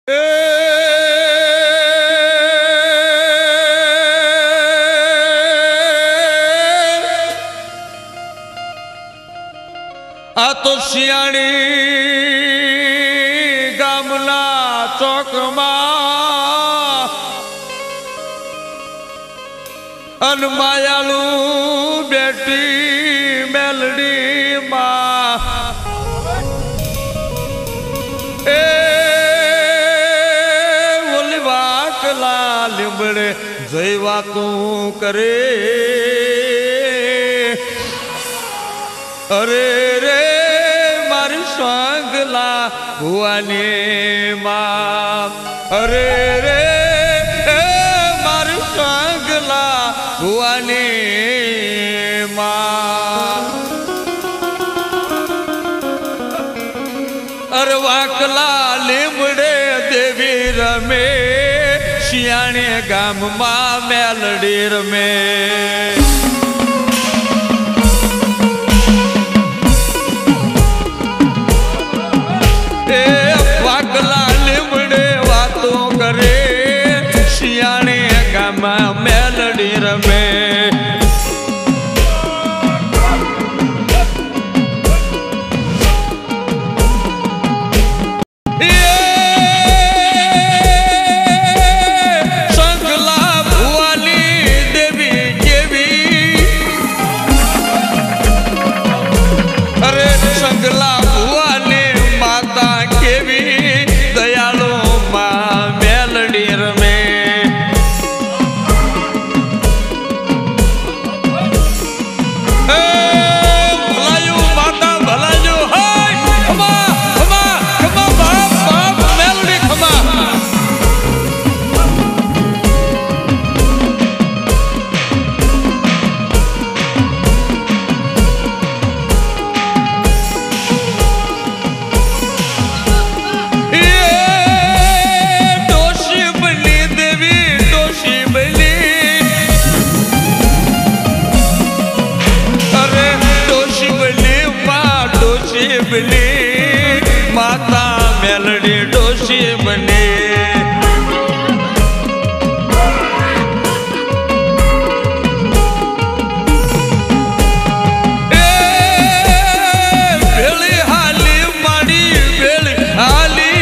आ तो शियाणी गामला चौक मायालू बेटी मेलडी माँ ओलिवाकला लिंबड़े जयवा तू करे अरे रे मारी स्वांगला भुआनी माँ अरे रे मारी स्वांगला भुआनी माँ अरे वाकला लिमड़े देवी रमे शियाणे गाम माँ मेलडी रमे वाकला लिमड़े वातों करे शियाणे गामा मेलडी रमे संगला भुआनी देवी जेवी अरे संगला भुआनी माता केवी दयालु माँ मेलडी रमे भलायू माता भलायू हाय खमा खमा खमा बाप बाप मेलडी खमा माता मेलडी डोशी बने बेली हाली माड़ी बेली हाली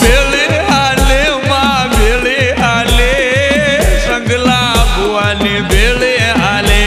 बेली हाले माँ बेली हाले संगला भुआनी बेली हाले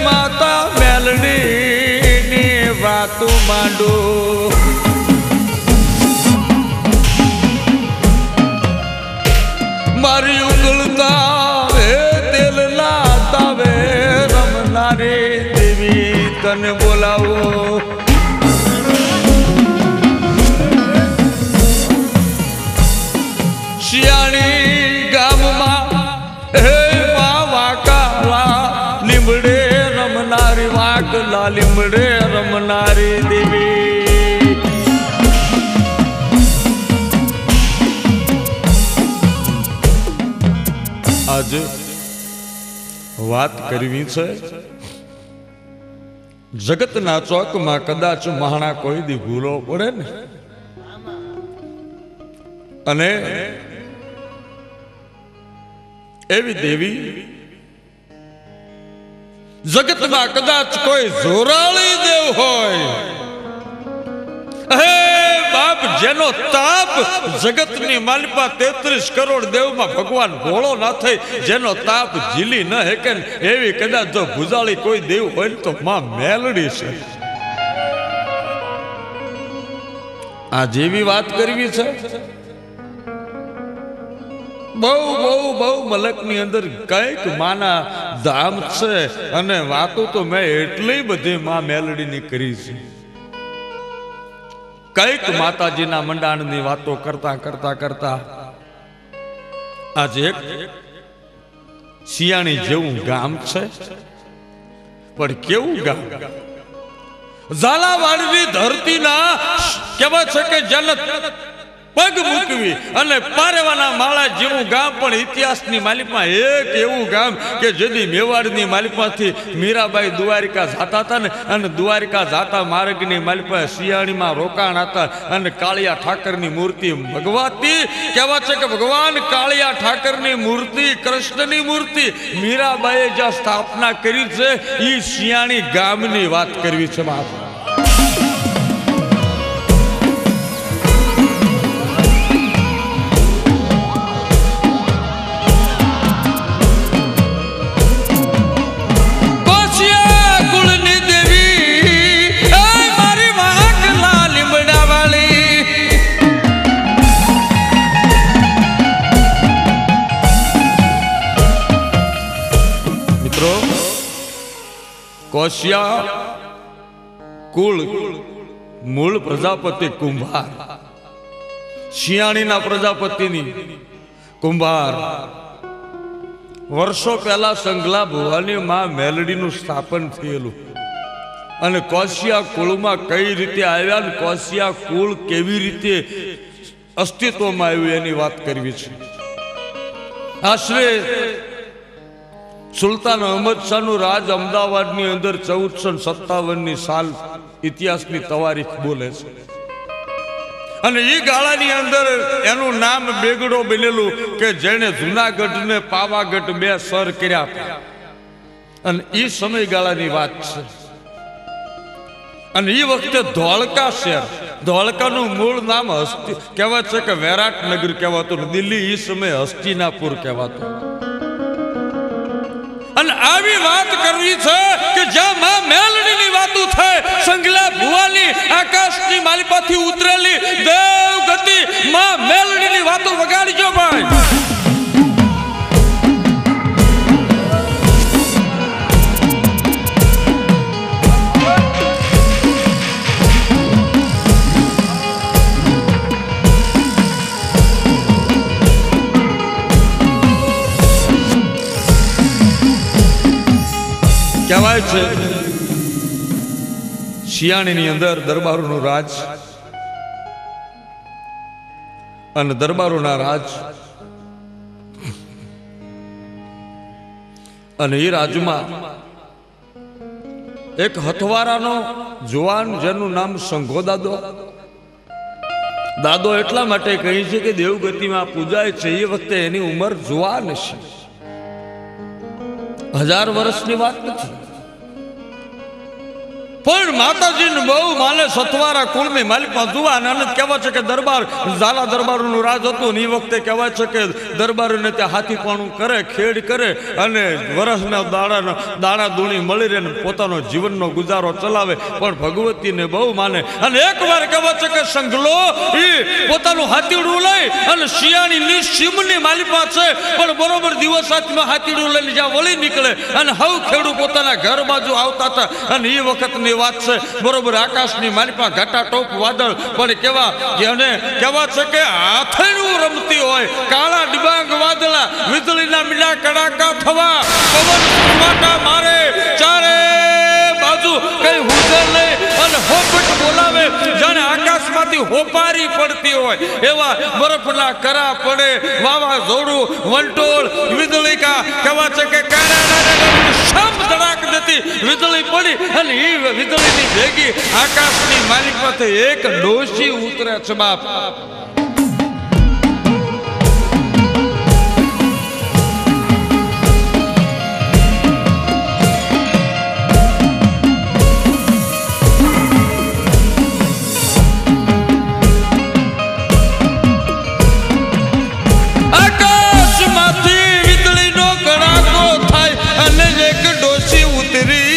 माता मेलडी नी वातु मांडू मारी उगलता वे दिल लाता वे रमनारी देवी तन बोलावो शियाणी गाम माँ लिमड़े रमनारी वाकला लिमड़े रमनारी देवी आज बात करवी छे जगत ना चौक में कदाच महाना कोई दी भूलो पड़े ने अने एवी देवी जगत में कदाच कोई जोराली देव होय हे बाप जेनो ताप जगत नी मालिपा 33 करोड़ देव में भगवान भोळो ना थे जेनो ताप झीली न हेके एवी कदाच जो भुजाली कोई देव होय तो मां मेलडी छे આ જેવી વાત કરવી છે, બહુ બહુ બહુ મલકની અંદર કઈક માના ધામ છે અને વાતો તો મેં એટલી બધી માં મેલડીની કરી છે. કઈક માતાજીના મંડાણની વાતો કરતા કરતા કરતા આજે એક શિયાણી જેવું ગામ છે, પણ કેવું ગામ, ઝાલાવાડની ધરતીના કહેવાય છે કે જનત પગ મૂકવી અને પારેવાના માળા જેવું ગામ, પણ ઇતિહાસની માલિકમાં એક એવું ગામ કે જેથી મેવાડની માલિકમાંથી મીરાબાઈ દ્વારિકા જાતા હતા ને, અને દ્વારિકા જાતા માર્ગની માલિકમાં શિયાળીમાં રોકાણ હતા અને કાળિયા ઠાકરની મૂર્તિ ભગવાતી કહેવાય છે કે ભગવાન કાળિયા ઠાકરની મૂર્તિ, કૃષ્ણની મૂર્તિ મીરાબાઈએ જ્યાં સ્થાપના કરી છે એ શિયાળી ગામની વાત કરવી છે. બાપ કોશિયા કુળ મૂળ પ્રજાપતિ કુંભાર, શિયાળીના પ્રજાપતિની કુંભાર. વર્ષો પહેલા સંગલા ભુવાની માં મેલડીનું સ્થાપન થયેલું અને કોશિયા કુળમાં કઈ રીતે આવ્યા ને કોશિયા કુળ કેવી રીતે અસ્તિત્વમાં આવ્યું એની વાત કરવી છે. આશરે સુલતાન અહમદ શાહનું રાજ અમદાવાદની અંદર 1457ની સાલ ઇતિહાસની તવારીખ બોલે છે અને એ ગાળાની અંદર એનું નામ બેગડો બનેલું કે જેણે જુનાગઢને પાવાગઢ બે સર કર્યા હતા અને એ સમયગાળાની વાત છે. અને એ વખતે ધોળકા શહેર, ધોળકાનું મૂળ નામ હસ્તી કહેવાય છે કે વૈરાટનગર કહેવાતું, દિલ્હી એ સમયે હસ્તિનાપુર કહેવાતું. અને આવી વાત કરવી છે કે જ્યાં માં મેલડીની વાતો થાય, સંગલા ભુવાની આકાશની માલિપાથી ઉતરેલી દેવગતિ માં મેલડીની વાતો વગાડજો ભાઈ. કહેવાય છે શિયાળીની અંદર દરબારોનું રાજ અને દરબારોના રાજ અને એ રાજમાં એક હથવારાનો જુવાન જેનું નામ સંઘો દાદો. દાદો એટલા માટે કહી છે કે દેવગતિમાં પૂજાય છે એ વખતે એની ઉંમર જુવાન છે, 1000 વર્ષની વાત નથી. પણ માતાજીને બહુ માને સતવારા કુળની માલિકમાં જુવાન અને કહેવાય છે કે દરબાર ઝાલા દરબારનું રાજ હતું ને એ વખતે કહેવાય છે કે દરબારોને ત્યાં હાથીપણું કરે, ખેડ કરે અને વર્ષના દાણા દૂણી મળી રહે પોતાનો જીવનનો ગુજારો ચલાવે, પણ ભગવતીને બહુ માને. અને એકવાર કહેવાય છે કે સંગલો એ પોતાનું હાથીડું લઈ અને શિયાળીની સીમની માલિકમાં છે, પણ બરોબર દિવસ રાતમાં હાથીડું લઈને જ્યાં વળી નીકળે અને હવ ખેડૂ પોતાના ઘર બાજુ આવતા હતા અને એ વખતની વાત છે બરોબર આકાશની માલિકમાં ઘાટા ટોપ વાદળ પણ કેવા જેને કહેવા છે કે આથેણું રમતી હોય, કાળા ડિબાંગ વાદળા, વીજળીના મીંડા કડાકા થવા, પવન ફૂંકાટા મારે, ચારે બાજુ કઈ હુજે નહીં અને હોપટ બોલાવે જાણે આકાશમાંથી હોપારી પડતી હોય એવા બરફના કરા પડે, વાવાઝોડું, વંટોળ, વીજળીકા કહેવા છે કે વીજળી પડી અને એ વીજળીની ભેગી આકાશની માલિકમાંથી એક ડોશી ઉતરે છે. બાપ આકાશમાંથી વીજળીનો કડાકો થાય અને એક ડોશી ઉતરી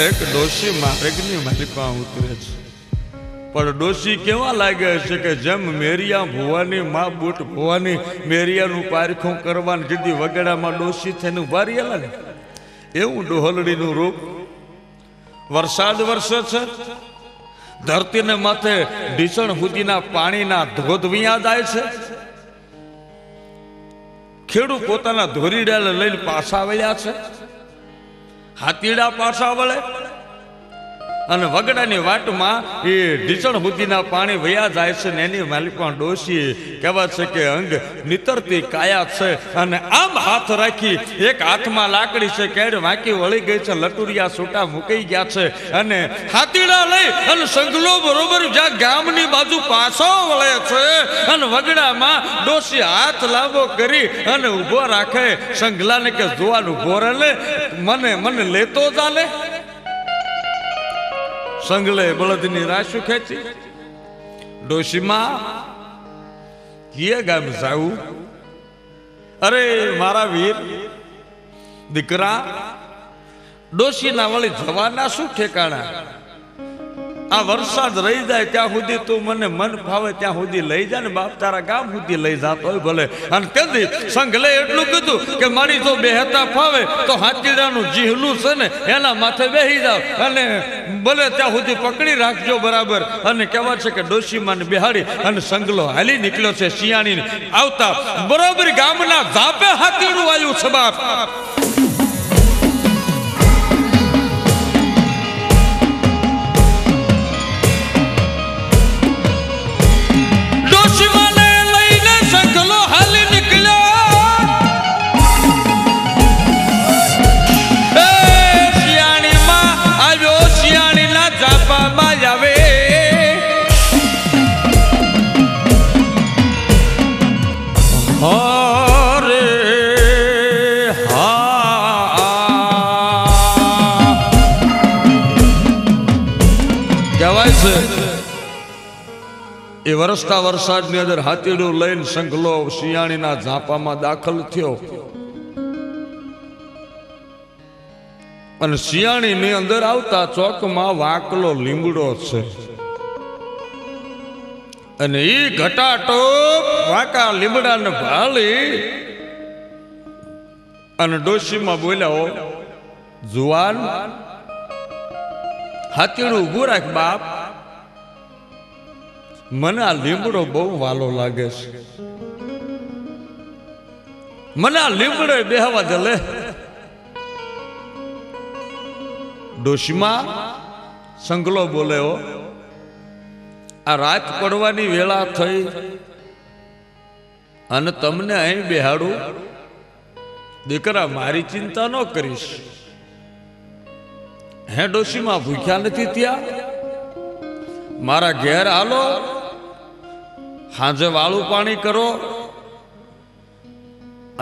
એક ડોશી માર્ગની માલિકા ઉતરે છે, પણ ડોશી કેવા લાગે છે કે જેમ મેરિયા ભુવાની મા બુટ ભુવાની મેરિયાનું પારખું કરવાની જીદી વગડામાં ડોશી થઈને ઉભા રહેલા ને એવું ડોહલડીનું રૂપ. વરસાદ વરસે છે, ધરતીને માથે ઢીસણ સુધીના પાણીના ધોધ વિયા જાય છે. ખેડૂત પોતાના ધોરીડા લઈને પાછા વળ્યા છે, હાથીડા પાછા વળે અને વગડાની વાટમાં એ ઢીસણ સુધીના પાણી વયા જાય છે ને એની માલિકમાં ડોશી કહેવાય છે કે અંગ નિતરતી કાયા છે અને આમ હાથ રાખી એક હાથમાં લાકડી છે, કેડ વાંકી વળી ગઈ છે, લટુરિયા છૂટા મૂકી ગયા છે અને હાથીડા લઈ અને સંગલો બરોબર જ્યાં ગામની બાજુ પાછો વળે છે અને વગડામાં ડોશી હાથ લાંબો કરી અને ઊભો રાખે સંગલાને કે જોવાનું ઊભો રહે, મને લેતો ચાલે. સંગલે બળદની રાશુ ખેંચી, ડોશીમાં કીએ ગામ જાવું? અરે મારા વીર દીકરા, ડોશીના વળી જવાના શું ઠેકાણા? આ વરસાદ રહી જાય ત્યાં સુધી તું મને મન ફાવે ત્યાં સુધી લઈ જા ને બાપ, તારા ગામ સુધી લઈ જાતો હોય ભલે. અને તેથી સંઘલે એટલું કીધું કે મારી જો બેહતા ફાવે તો હાથીડાનું જીહલું છે ને એના માથે બેહી જાવ અને ભલે ત્યાં સુધી પકડી રાખજો બરાબર. અને કહેવાય છે કે ડોશીમાને બેહાડી અને સંગલો હાલી નીકળ્યો છે. શિયાળીને આવતા બરોબર ગામના ઝાપે હાથીડું આવ્યું છે બાપ. એ વરસતા વરસાદની અંદર હાથીડું લઈને સંઘલો શિયાળીના ઝાપામાં દાખલ થયો અને શિયાળીની અંદર આવતા ચોકમાં વાકલો લીમડો છે અને એ ઘટાટોપ વાકા લીમડાને ભાળી અને ડોશીમાં બોલ્યા, જુવાન હાથીડું ઊભું રાખ બાપ, મને આ લીમડો બહુ વાલો લાગે છે, મને આ લીમડો બેહવા દે લે. ડોશીમાં સંગલો બોલે, આ રાત પડવાની વેળા થઈ અને તમને અહીં બેહાડું, દીકરા મારી ચિંતા ન કરીશ. હે ડોશીમાં ભૂખ્યા નથી ત્યાં? મારા ઘેર હાલો, સાંજે વાળું પાણી કરો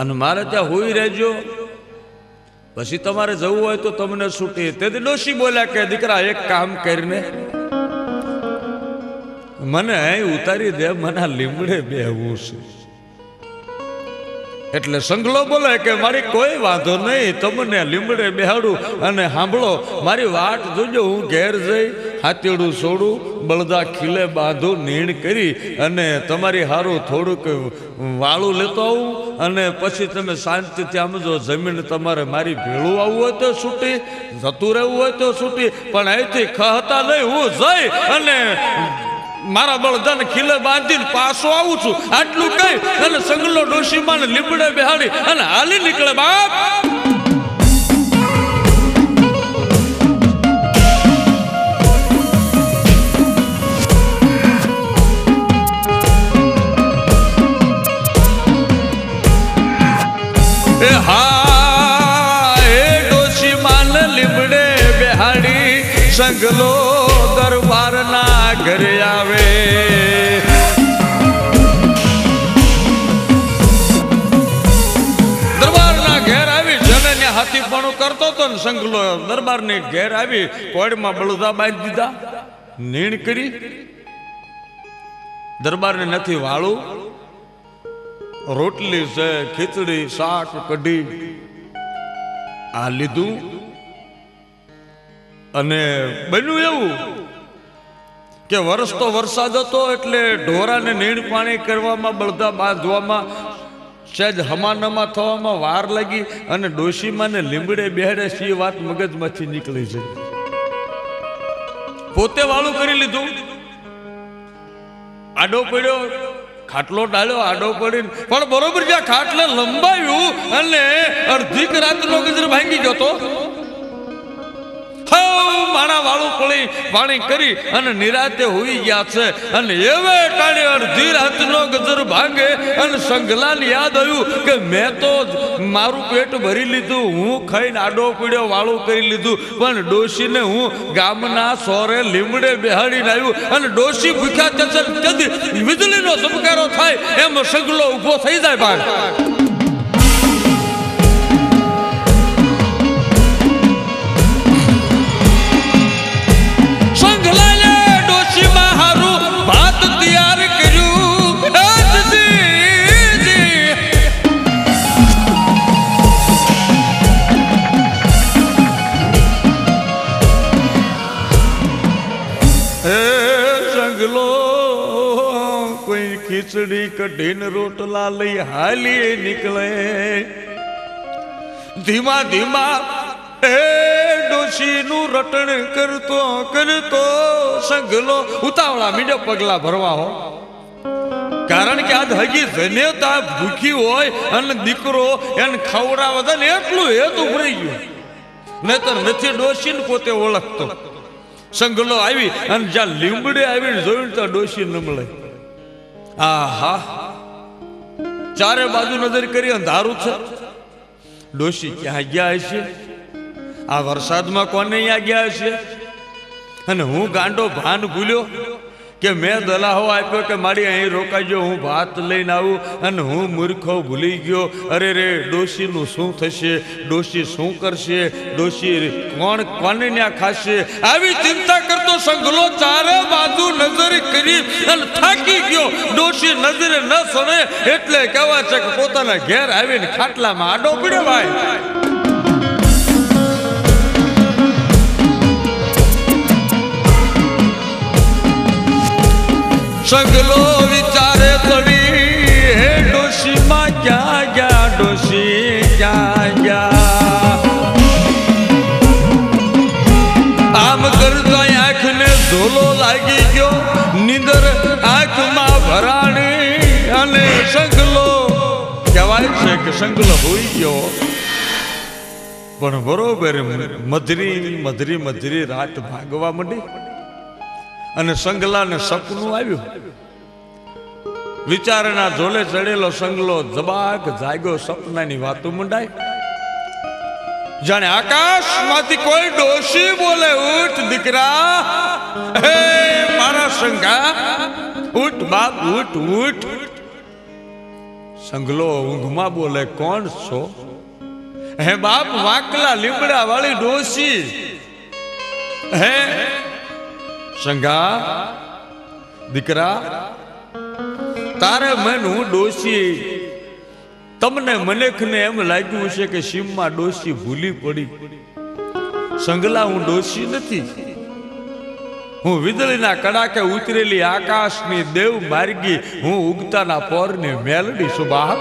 અને મારે ત્યાં હોઈ રહેજો, પછી તમારે જવું હોય તો તમને છૂટી. તેથી ડોશી બોલ્યા કે દીકરા એક કામ કરીને મને અહીં ઉતારી દે, મને લીમડે બેહવું છે. એટલે સંગલો બોલે કે મારી કોઈ વાંધો નહીં, તમને લીમડે બેહાડું અને સાંભળો મારી વાટ જોજો, હું ઘેર જઈ હાથીડું છોડું, બળદા ખીલે બાંધું, નીણ કરી અને તમારી હારું થોડુંક વાળું લેતો આવું અને પછી તમે શાંતિથી સમજો. જમીન તમારે મારી ભેળું આવવું હોય તો છૂટી, જતું રહેવું હોય તો છૂટી, પણ અહીંથી ખહતા નહીં, હું જઈ અને મારા બળદાને ખીલે બાંધીને પાછો આવું છું. આટલું કઈ અને સંગલો ડોશીમાને લીમડે બેહાડી અને હાલી નીકળે બાપ. એ હા, એ ડોશીમાને લીમડે બેહાડી સંગલો દરબારના ઘરે આવે. દરબારના ઘેર આવી જનને હાથીપણું કરતો હતો ને સંગલો દરબારને ઘેર આવી કોડમાં બળદા બાંધી દીધા, નીણ કરી. દરબારને નથી વાળું, રોટલી છે, ખીચડી, શાક, કઢી આ લીધું અને બન્યું એવું કે વર્ષ તો વરસાદ હતો એટલે ઢોરાને નીણ પાણી કરવામાં, બળદા બાંધવામાં, સહેજ હમાનમા થવામાં વાર લાગી અને ડોશીમાને લીમડે બેહડે સી વાત મગજમાંથી નીકળી છે. પોતે વાળું કરી લીધું, આડો પડ્યો, ખાટલો ડાળ્યો, આડો પડીને પણ બરોબર જ્યાં ખાટલે લંબાવ્યું અને અડધીક રાતનો ગજર ભાંગી ગયો તો માણા વાળું પડી પાણી કરી અને નિરાતે હોઈ ગયા છે. અને એવે ટાણે અડધી રાતનો ગજર ભાંગે અને સંગલાને યાદ આવ્યું કે મેં તો મારું પેટ ભરી લીધું, હું ખાઈને આડો પીડ્યો, વાળું કરી લીધું, પણ ડોશીને હું ગામના સોરે લીમડે બેહાડીને આવ્યું અને ડોશી ભૂખ્યા ચચર વીજળીનો ધબકારો થાય એમ સંગલો ઉભો થઈ જાય. ભાઈ ખીચડી કઢીને રોટલા લઈ હાલી નીકળે, ધીમા ધીમા એ ડોશીનું રટણ કરતો કરતો સંગલો ઉતાવળા મીડો પગલા ભરવા હો. કારણ કે આજ હજી જનેતા ભૂખી હોય અને દીકરો એને ખવડાવે ને એટલું હેતુ ભરી ગયું, નહીતર નથી ડોશીને પોતે ઓળખતો. સંગલો આવી અને જ્યાં લીમડે આવીને જોયું તો ડોશી ન મળે. આહા, ચારે બાજુ નજર કરી અંધારું છે, ડોશી ક્યાં ગયા હશે? આ વરસાદમાં કોને અહીંયા ગયા હશે? અને હું ગાંડો ભાન ભૂલ્યો કે મેં દલાહો આપ્યો કે મારી અહીં રોકાજો, હું ભાત લઈને આવું, અને હું મૂર્ખો ભૂલી ગયો. અરે રે, ડોશીનું શું થશે? ડોશી શું કરશે? ડોશી કોણ કોને ન્યા ખાશે? આવી ચિંતા કરતો સંગલો ચારે બાજુ નજર કરી અને થાકી ગયો. ડોશી નજરે ન સડે એટલે કહેવાય છે કે પોતાના ઘેર આવીને ખાટલામાં આડો પડ્યો. ભાઈ સંગલો વિચારે તડી, હે ડોશીમાં ક્યાં ગયા? ડોશી ક્યાં ગયા? આમ કરતો આંખને ઝોલો લાગી ગયો, નીંદર આંખમાં ભરાણી અને સંગલો કહેવાય છે કે સંગલો હોઈ ગયો. પણ બરોબર મધરી મધરી મધરી રાત ભાગવા માંડી અને સંગલાને સપનું આવ્યું. વિચારના ઝોલે ચડેલો સંગલો જબાક જાગ્યો, સપનાની વાતો મંડાય. જાણે આકાશમાંથી કોઈ ડોશી બોલે, ઉઠ દીકરા, હે મારા સંગા, ઉઠ બાપ, ઉઠ ઉઠ. સંગલો ઊંઘમાં બોલે, કોણ છો? હે બાપ, વાકલા લીમડા વાળી ડોશી. હે સંગા, દીકરા, તારે મન હું ડોશી, તમને મનેખને એમ લાગ્યું છે કે સીમમાં ડોશી ભૂલી પડી. સંગલા, હું ડોશી નથી, હું વીજળીના કડાકે ઉતરેલી આકાશની દેવ માર્ગી, હું ઉગતાના પોરની મેલડી છું. બાપ,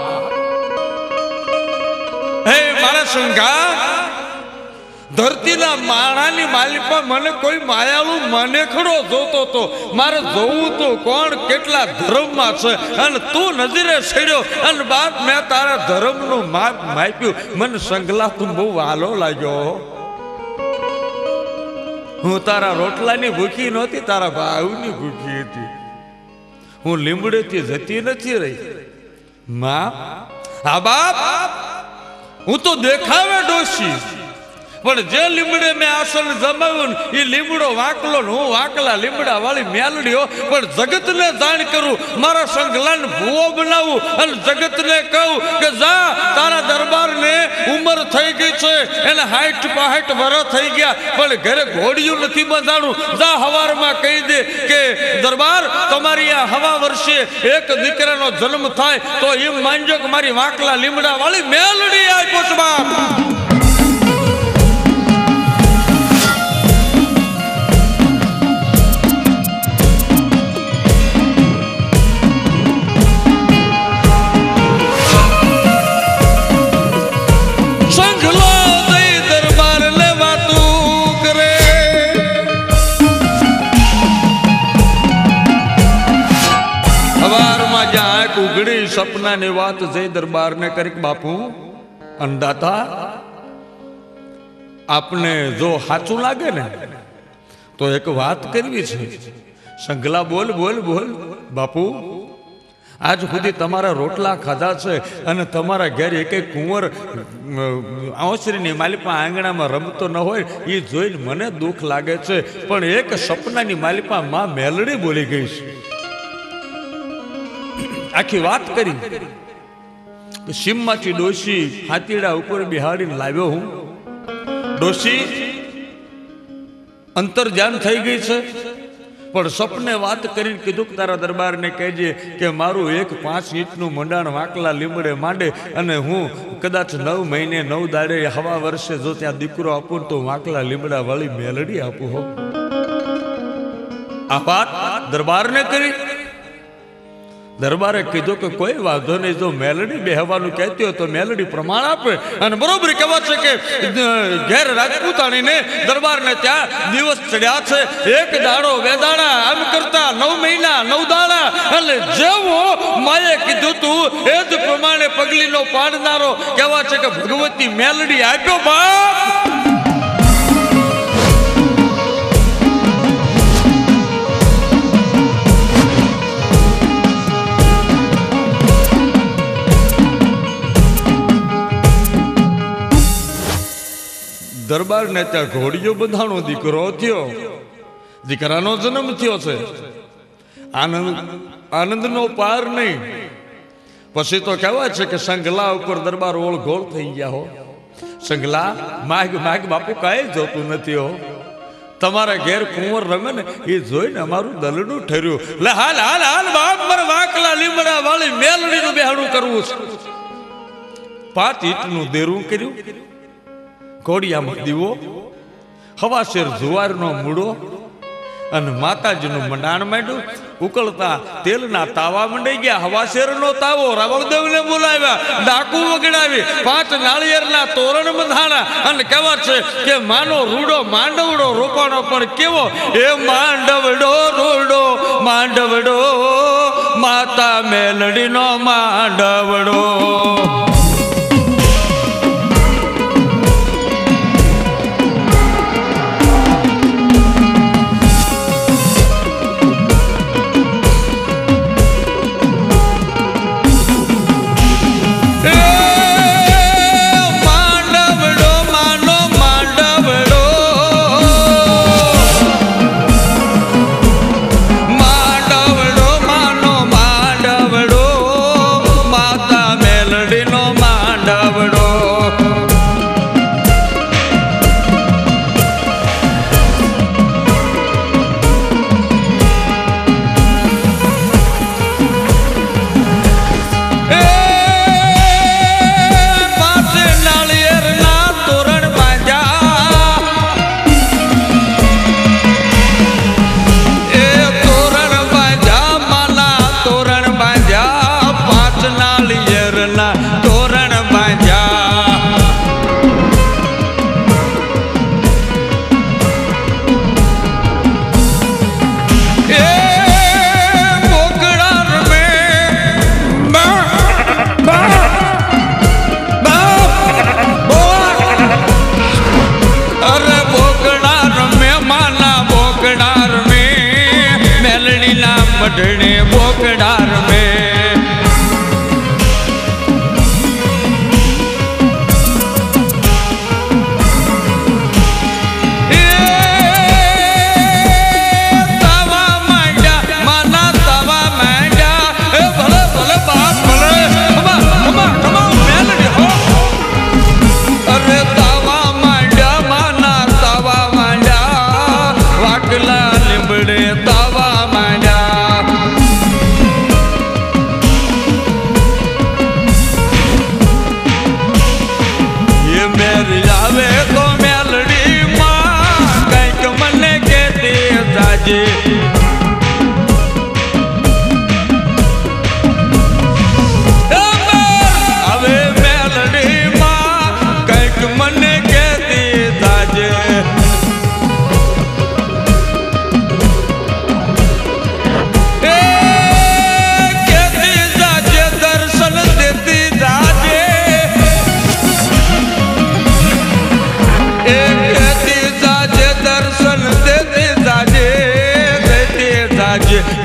હે મારા સંગા, ધરતીના માણાની માલિકમાં મને કોઈ માયાળુ મને ખડો જોતો તો, મારે જોવું તો કોણ કેટલા ધર્મમાં છે, અને તું નજરે છેડ્યો અને બાપ મેં તારા ધર્મનું માપ માપ્યું. મને સંગલા તું બહુ વાલો લાગ્યો. હું તારા રોટલાની ભૂખી નહોતી, તારા ભાવની ભૂખી હતી. હું લીમડેથી જતી નથી રહી માં. હા બાપ, હું તો દેખાવે ડોશી, પણ જે લીમડે મેં આસન જમાવ્યું એ લીમડો વાકલો, હું વાકલા લીમડા વાળી મેલડીઓ. પણ જગતને જાણ કરું, મારા સંગલાને ભૂવો બનાવું અને જગતને કહું કે જા, તારા દરબારને ઉંમર થઈ ગઈ છે, એને 60-65 વર્ષ થઈ ગયા, પણ ઘરે ઘોડિયું નથી બંધાણું. જા હવારમાં કહી દે કે દરબાર, તમારી આ હવા વર્ષે એક દીકરાનો જન્મ થાય તો એમ માનજો કે મારી વાકલા લીમડા વાળી મેલડી આપ્યો છે. બાપ સપનાની વાત જય દરબારને કરી બાપુ અન્નદાતા આપને જો સાચું લાગે ને તો એક વાત કરવી છે. સંગલા બોલ બોલ બોલ બાપુ આજ સુધી તમારા રોટલા ખાધા છે અને તમારા ઘેર એક કુંવર આંસરીની માલિપા આંગણામાં રમતો ન હોય એ જોઈને મને દુઃખ લાગે છે. પણ એક સપનાની માલિપા માં મેલડી બોલી ગઈ છે. આખી વાત કરી સીમમાંથી ડોશી હાથીડા ઉપર બિહાડીને લાવ્યો હું. ડોશી અંતર્જાન થઈ ગઈ છે પણ સપને વાત કરીને કીધું કે તારા દરબારને કહેજે કે મારું એક 5 ઇંચનું મંડાણ વાકલા લીમડે માંડે અને હું કદાચ 9 મહિને 9 દાડે હવા વર્ષે જો ત્યાં દીકરો આપું તો વાકલા લીમડા વાળી મેલડી આપું હો. આ વાત દરબારને કરી. દરબારે કીધું કે કોઈ વાંધો નહીં, જો મેલડી બેહવાનું કહેતી હોય તો મેલડી પ્રમાણ આપે. અને બરોબર કહેવાય છે કે ઘેર રાજપૂતાણીને દરબારને ત્યાં દિવસ ચડ્યા છે. એક દાડો વેદાણા આમ કરતા 9 મહિના 9 દાડા એટલે જેવો માએ કીધું તું એ જ પ્રમાણે પગલીનો પાડનારો કહેવાય છે કે ભગવતી મેલડી આપ્યો બાપ. દરબારને ત્યાં ઘોડીઓ બંધાણો દીકરો થયો, દીકરાનો જન્મ થયો છે. આનંદનો પાર નહીં. પછી તો કહેવાય છે કે સંગલા ઉપર દરબાર ઓળઘોળ થઈ ગયા હો. સંગલા માગ માગ બાપુ કાંઈ જોતું નથી હો. તમારા ઘેર કુંવર રમે ને એ જોઈને અમારું દલડું ઠર્યું. લે હાલ હાલ હાલ બાપ મારે વાકલા લીમડા વાળી મેલડીનું બેહાડું કરવું છે. 5 ઈંટનું દેરું કર્યું, ઘોડિયામાં દીવો, હવાશેર જુવારનો મૂળો અને માતાજીનું મંડાણ માંડ્યું. ઉકળતા તેલના તાવા મંડાઈ ગયા. હવાશેરનો તાવો રાવળદેવને બોલાવ્યા, ડાકુ વગડાવી, 5 નાળિયેરના તોરણ બંધાણા. અને કહેવાય છે કે માનો રૂડો માંડવડો રોપાણો પણ કેવો એ માંડવડો રૂડો માંડવડો માતા મેલડીનો માંડવડો. મઢણે બોકડાર મેં તાવા માંડ્યા માના તાવા માંડ્યા. એ ભલે ભલે બાપ ભલે મેલડી હો. અરે તાવા માંડ્યા માના તાવા માંડ્યા વાકલા લીમડે તાવા માંડ્યા.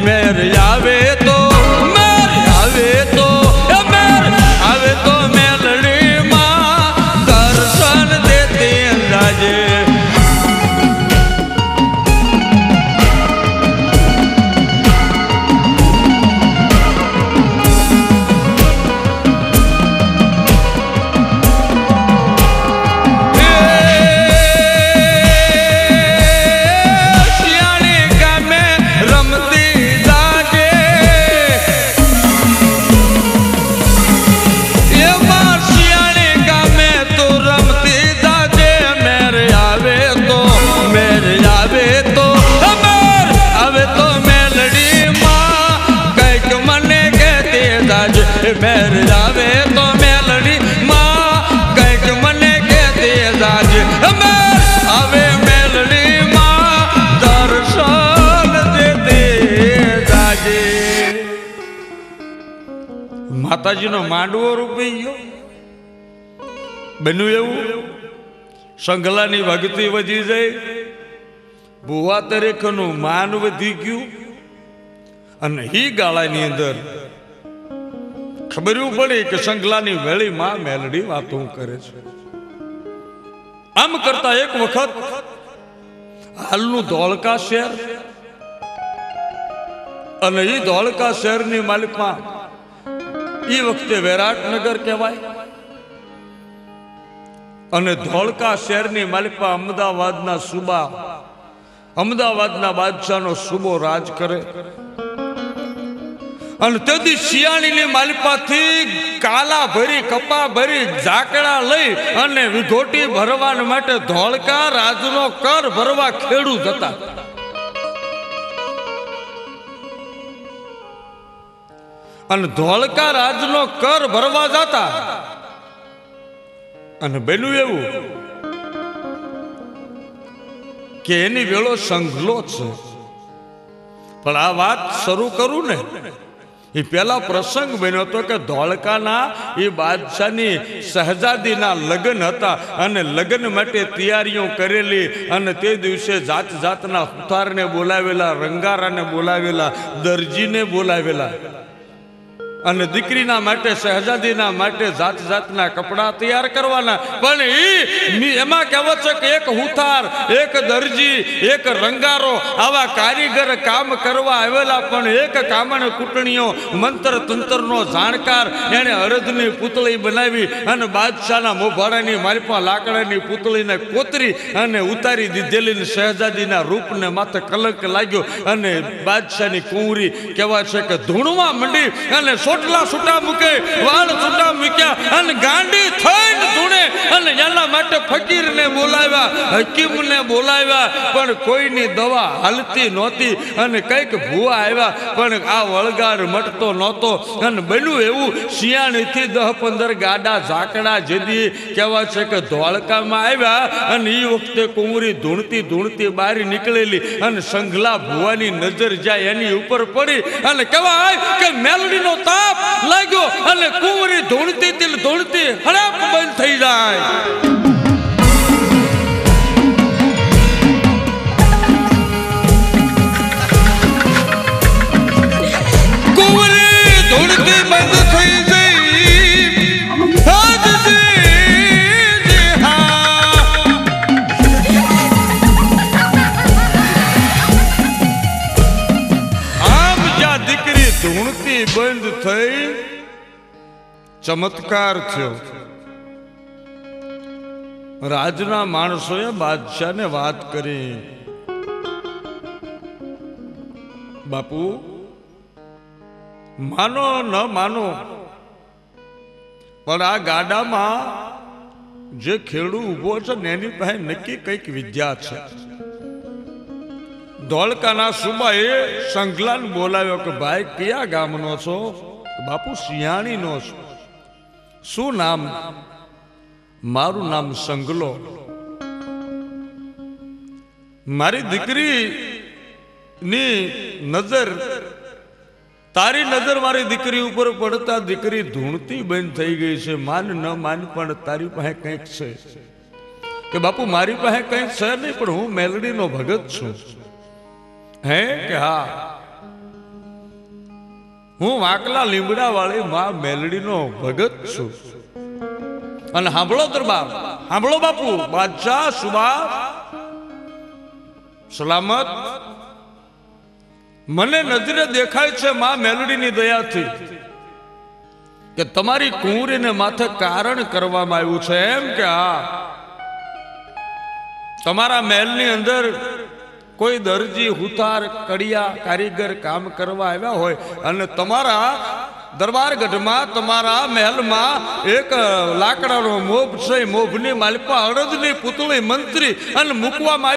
મેર આવે તો મેર આવે તો મેર આવે તો મેલડીમાં દર્શન દેતી જાજે મેર આવે તો મેલડી માં કઈક મને કહેતે જાજે મેર આવે મેલડી માં દર્શન દેતે જાજે માતાજીનો માંડવો રૂપી ગયો બન્યું એવું સંગલાની ભક્તિ વધી જાય ભુવા તરીકેનું માન વધી ગયું અને હી ગાળાની અંદર ખબર પડી કે સંગલાની વેળી માં મેલડી વાતો કરે છે આમ કરતા એક વખત હાલનું ધોળકા શહેર અને એ ધોળકા શહેરની માલિકમાં એ વખતે વિરાટનગર કહેવાય અને ધોળકા શહેરની માલિકમાં અમદાવાદના સુબા અમદાવાદના બાદશાહનો સુબો રાજ કરે અને તેથી શિયાળીની માલિપાથી કાલા ભરી કપા ભરી ઝાકડા લઈ અને વિઘોટી ભરવા માટે ધોળકા રાજનો કર ભરવા ખેડૂત હતા અને ધોળકા રાજનો કર ભરવા જતા અને બન્યું એવું કે એની વેળો સંઘલો છે પણ આ વાત શરૂ કરું ને એ પેલા પ્રસંગ બન્યો હતો કે ધોળકાના એ બાદશાહની શહેજાદીના લગ્ન હતા અને લગ્ન માટે તૈયારીઓ કરેલી અને તે દિવસે જાત જાતના સુથારને બોલાવેલા રંગારાને બોલાવેલા દરજીને બોલાવેલા અને દીકરીના માટે શહેજાદીના માટે જાત જાતના કપડા તૈયાર કરવાના પણ એમાં કહેવત છે કે એક હુથાર એક દરજી એક રંગારો આવા કારીગર કામ કરવા આવેલા પણ એક કામણ કૂટણીઓ મંત્ર તંત્રનો જાણકાર એને અરધની પૂતળી બનાવી અને બાદશાહના મોભાડાની માલિપા લાકડાની પૂતળીને કોતરી અને ઉતારી દીધેલી શહેજાદીના રૂપને માથે કલંક લાગ્યો અને બાદશાહની કુંવરી કહેવાય છે કે ધૂણવા મંડી અને સોટલા છૂટા મૂકે વાળ છૂટા મૂક્યા અને ગાંડી થઈને ધૂણે અને એના માટે ફકીરને બોલાવ્યા હકીમને બોલાવ્યા પણ કોઈની દવા હાલતી નહોતી અને કઈક ભૂવા આવ્યા પણ આ વળગાડ મટતો નહોતો અને બન્યું એવું શિયાળીથી 10-15 ગાડા ઝાકડા જેદી કહેવાય છે કે ધોળકામાં આવ્યા અને એ વખતે કુંવરી ધૂણતી ધૂણતી બહાર નીકળેલી અને સંઘલા ભુવાની નજર જાય એની ઉપર પડી અને કહેવાય કે મેલડીનો તાપ લાગ્યો અને કુંવરી ધૂણતી હડપ બંધ થઈ જાય કુંવરી ધૂણતી બંધ થઈ ધૂણતી બંધ થઈ ચમત્કાર થયો રાજના માણસોએ બાદશાહને વાત કરી બાપુ માનો ન માનો પણ આ ગાડામાં જે ખેડૂ ઉભો છે ને એની પાસે નક્કી કઈક વિદ્યા છે ધોળકાના સુબાએ સંઘલાને બોલાવ્યો કે ભાઈ કયા ગામનો છો બાપુ સિયાણીનો છો શું નામ મારું નામ સંઘલો મારી દીકરી ની નજર તારી નજર મારી દીકરી ઉપર પડતા દીકરી ધૂણતી બંધ થઈ ગઈ છે માન ન માન પણ તારી પાસે કંઈક છે કે બાપુ મારી પાસે કંઈક છે નહીં પણ હું મેલડીનો ભગત છું હે કે હા હું વાકલા લીમડા વાળી માં મેલડીનો ભગત છું. અને સાંભળો દરબાર, સાંભળો બાપુ, બાદશાહ સુબા સલામત, મને નજરે દેખાય છે માં મેલડીની દયાથી કે તમારી કુંવરીને માથે કારણ કરવામાં આવ્યું છે. એમ કે હા, તમારા મહેલની અંદર કોઈ દરજી, હુથાર, કડિયા, કારીગર કામ કરવા આવ્યા હોય અને તમારા દરબારગઢમાં, તમારા મહેલમાં એક લાકડાનો મોભ છે, મોભની માલિપા અડદની પૂતળી મંત્રી અને મૂકવામાં